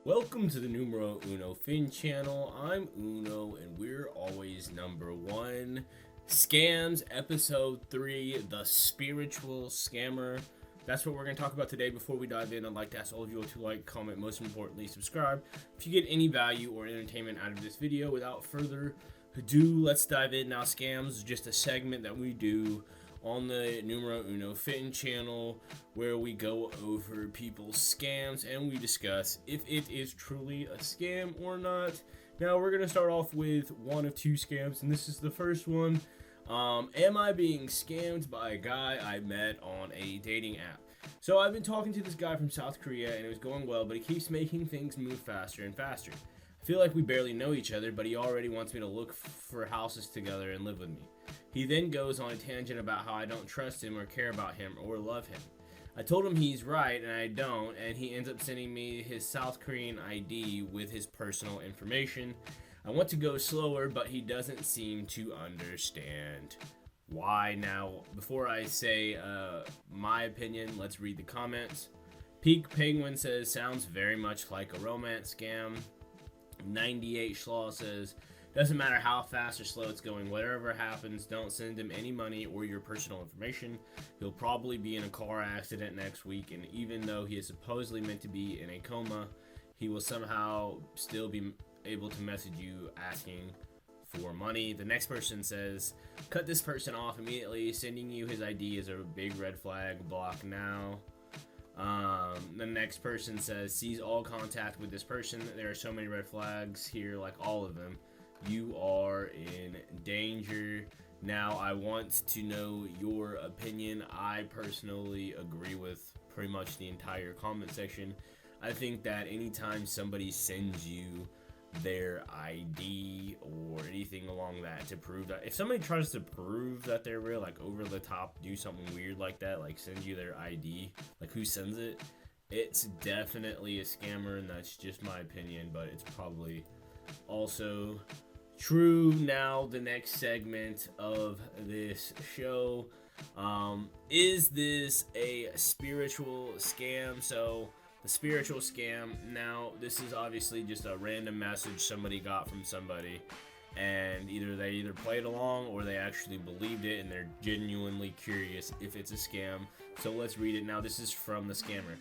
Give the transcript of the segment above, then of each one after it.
Welcome to the Numero Uno Fin channel. I'm Uno, and we're always number one. Scams, episode 3, The Spiritual Scammer. That's what we're going to talk about today. Before we dive in, I'd like to ask all of you to like, comment, most importantly, subscribe. If you get any value or entertainment out of this video, without further ado, let's dive in. Now, scams is just a segment that we do on the Numero Uno Fin channel where we go over people's scams and we discuss if it is truly a scam or not. Now we're going to start off with one of two scams, and this is the first one. Am I being scammed by a guy I met on a dating app? So I've been talking to this guy from South Korea and it was going well, but he keeps making things move faster and faster. I feel like we barely know each other, but he already wants me to look for houses together and live with me. He then goes on a tangent about how I don't trust him or care about him or love him. I told him he's right and I don't, and he ends up sending me his South Korean ID with his personal information. I want to go slower, but he doesn't seem to understand why. Now, before I say my opinion, let's read the comments. Peak Penguin says, sounds very much like a romance scam. 98 Schlaw says, doesn't matter how fast or slow it's going, whatever happens, don't send him any money or your personal information. He'll probably be in a car accident next week, and even though he is supposedly meant to be in a coma, he will somehow still be able to message you asking for money. The next person says, cut this person off immediately. Sending you his ID is a big red flag. Block now. The next person says, seize all contact with this person. There are so many red flags here, like all of them. You are in danger. Now, I want to know your opinion. I personally agree with pretty much the entire comment section. I think that anytime somebody sends you their ID or anything along that to prove that, if somebody tries to prove that they're real, like over the top, do something weird like that, like send you their ID, like who sends it, it's definitely a scammer, and that's just my opinion, but it's probably also true. Now, the next segment of this show, is this a spiritual scam? So the spiritual scam, now this is obviously just a random message somebody got from somebody, and they played along or they actually believed it and they're genuinely curious if it's a scam. So let's read it. Now this is from the scammer.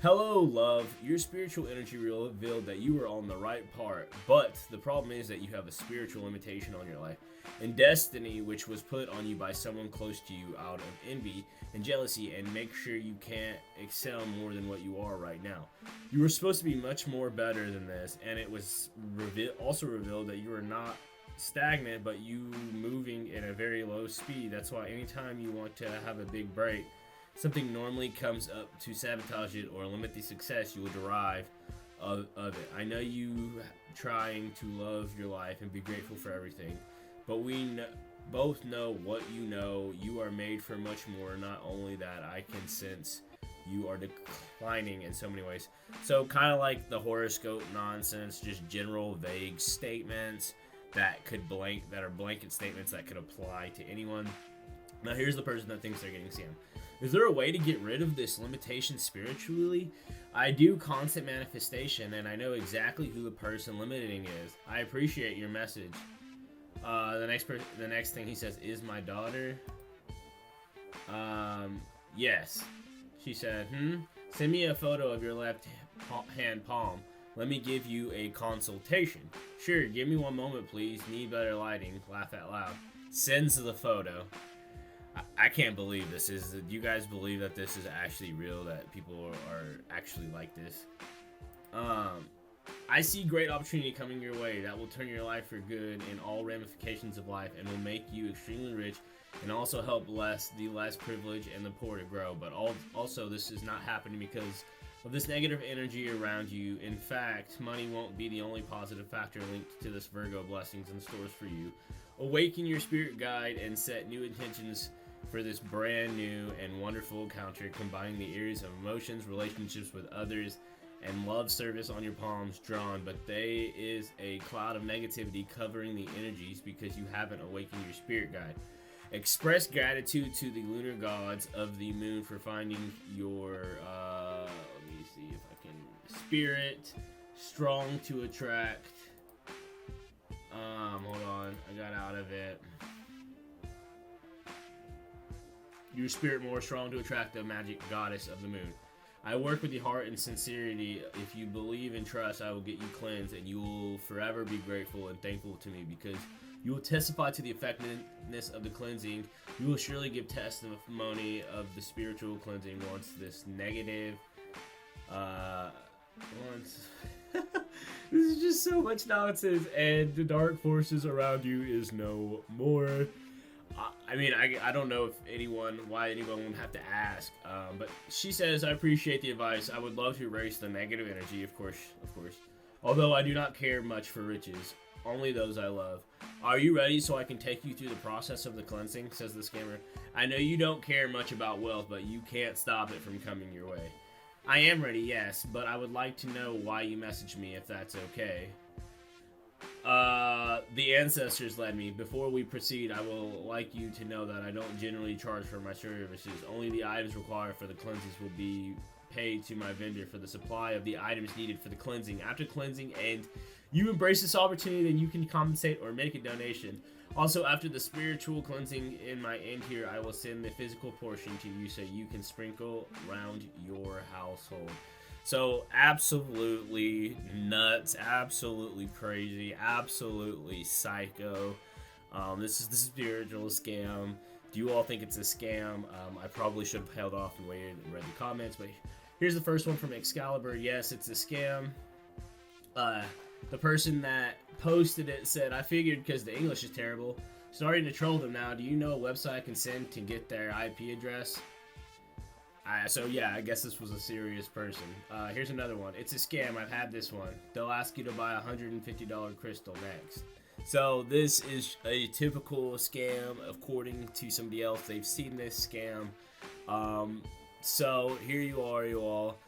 Hello, love. Your spiritual energy revealed that you were on the right part, but the problem is that you have a spiritual limitation on your life and destiny, which was put on you by someone close to you out of envy and jealousy, and make sure you can't excel more than what you are right now. You were supposed to be much more better than this, and it was also revealed that you are not stagnant, but you moving at a very low speed. That's why anytime you want to have a big break, something normally comes up to sabotage it or limit the success you will derive of it. I know you trying to love your life and be grateful for everything, but we both know what you know. You are made for much more. Not only that, I can sense you are declining in so many ways. So kind of like the horoscope nonsense, just general vague statements that are blanket statements that could apply to anyone. Now here's the person that thinks they're getting scammed. Is there a way to get rid of this limitation spiritually? I do constant manifestation, and I know exactly who the person limiting is. I appreciate your message. The next thing he says, is my daughter? Yes. She said, send me a photo of your left hand palm. Let me give you a consultation. Sure, give me one moment, please. Need better lighting. Laugh out loud. Sends the photo. I can't believe this. Do you guys believe that this is actually real, that people are actually like this? I see great opportunity coming your way that will turn your life for good in all ramifications of life and will make you extremely rich and also help the less privileged and the poor to grow. But also this is not happening because of this negative energy around you. In fact, money won't be the only positive factor linked to this Virgo blessings in stores for you. Awaken your spirit guide and set new intentions for this brand new and wonderful encounter, combining the areas of emotions, relationships with others, and love service on your palms drawn, but there is a cloud of negativity covering the energies because you haven't awakened your spirit guide. Express gratitude to the lunar gods of the moon for finding your, let me see if I can, spirit strong to attract. Hold on, I got out of it. Your spirit more strong to attract the magic goddess of the moon. I work with the heart and sincerity. If you believe and trust, I will get you cleansed, and you will forever be grateful and thankful to me, because you will testify to the effectiveness of the cleansing. You will surely give testimony of the spiritual cleansing once this negative, this is just so much nonsense, and the dark forces around you is no more. I mean, I don't know why anyone would have to ask, but she says, I appreciate the advice. I would love to erase the negative energy, of course. Although I do not care much for riches, only those I love. Are you ready so I can take you through the process of the cleansing, says the scammer. I know you don't care much about wealth, but you can't stop it from coming your way. I am ready, yes, but I would like to know why you messaged me, if that's okay. The ancestors led me. Before we proceed, I will like you to know that I don't generally charge for my services. Only the items required for the cleansings will be paid to my vendor for the supply of the items needed for the cleansing. After cleansing and you embrace this opportunity, then you can compensate or make a donation. Also, after the spiritual cleansing in my end here, I will send the physical portion to you so you can sprinkle around your household. So, absolutely nuts, absolutely crazy, absolutely psycho. This is the spiritual scam. Do you all think it's a scam? I probably should have held off and waited and read the comments, but here's the first one from Excalibur. Yes, it's a scam. The person that posted it said, I figured because the English is terrible. Starting to troll them now. Do you know a website I can send to get their IP address? So yeah, I guess this was a serious person. Here's another one. It's a scam. I've had this one. They'll ask you to buy a $150 crystal next. So this is a typical scam according to somebody else. They've seen this scam. So here you are, you all.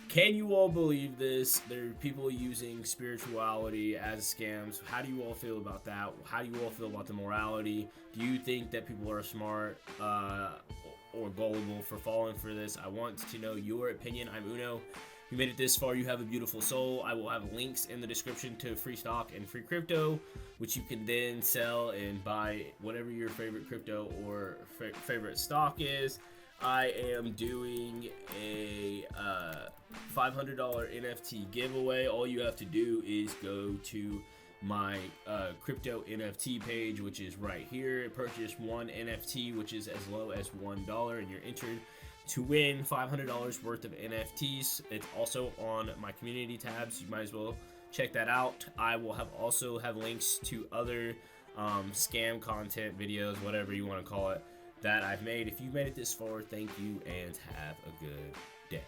Can you all believe this? There are people using spirituality as scams. How do you all feel about that? How do you all feel about the morality? Do you think that people are smart or gullible for falling for this? I want to know your opinion. I'm Uno. If you made it this far, you have a beautiful soul. I will have links in the description to free stock and free crypto, which you can then sell and buy whatever your favorite crypto or favorite stock is. I am doing a $500 NFT giveaway. All you have to do is go to my crypto NFT page, which is right here. Purchase one NFT, which is as low as $1, and you're entered to win $500 worth of NFTs. It's also on my community tabs. You might as well check that out. I will also have links to other scam content videos, whatever you want to call it, that I've made. If you made it this far, thank you and have a good day.